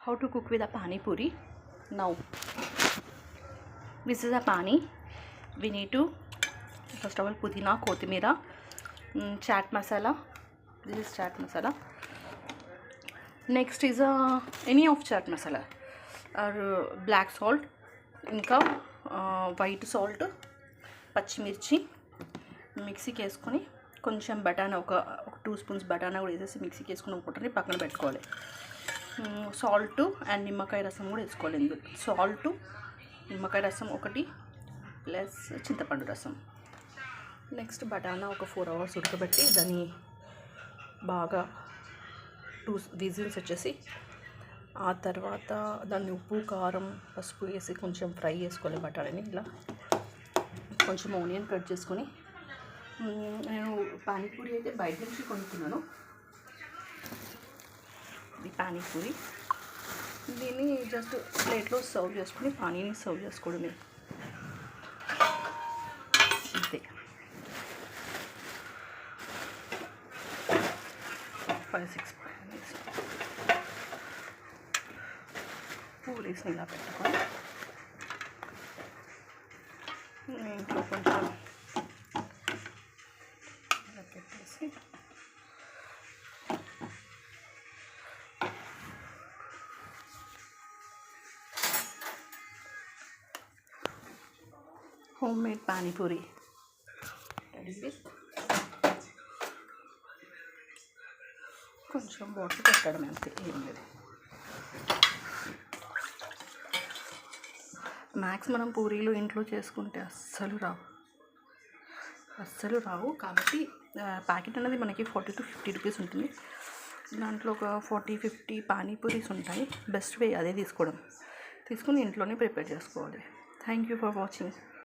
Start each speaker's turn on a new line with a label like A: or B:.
A: how to cook with a pani puri. Now this is a pani. We need to first of all pudina, kotimira, chaat masala. This is chaat masala. Next is any of chaat masala or black salt, ఇంకా white salt, పచ్చిమిర్చి మిక్సీకి వేసుకొని కొంచెం బఠానా ఒక 2 spoons బఠానా కూడా వేసేసి మిక్సీకి వేసుకుని ఒకటి పక్కన పెట్టుకోవాలి. సాల్ట్ అండ్ నిమ్మకాయ రసం కూడా వేసుకోవాలి. ఇందులో సాల్ట్, నిమ్మకాయ రసం ఒకటి ప్లస్ చింతపండు రసం. నెక్స్ట్ బఠానా ఒక 4 అవర్స్ ఉడకబెట్టి దాన్ని బాగా 2 విజిల్స్ వచ్చేసి ఆ తర్వాత దాన్ని ఉప్పు, కారం, పసుపు వేసి కొంచెం ఫ్రై చేసుకోవాలి. బఠానీని ఇలా కొంచెం ఆనియన్ కట్ చేసుకొని, నేను పానీపూరి అయితే బయట నుంచి కొనుక్కున్నాను. ఇది పానీపూరి. దీన్ని జస్ట్ ప్లేట్లో సర్వ్ చేసుకుని పానీని సర్వ్ చేసుకోవడమే. అంతే. 5-6 పూరీస్ని ఇలా పెట్టుకొని ఇంట్లో కొంచెం ఇలా పెట్టేసి హోమ్ మేడ్ పానీపూరి కొంచెం వాటర్ పెట్టడం అంతే, ఏం లేదు. మ్యాక్స్ మనం పూరీలు ఇంట్లో చేసుకుంటే అస్సలు రావు. కాబట్టి ప్యాకెట్ అనేది మనకి 40 to 50 రూపీస్ ఉంటుంది. దాంట్లో ఒక 40-50 పానీపూరీస్ ఉంటాయి. బెస్ట్ వే అదే తీసుకొని ఇంట్లోనే ప్రిపేర్ చేసుకోవాలి. Thank you for watching.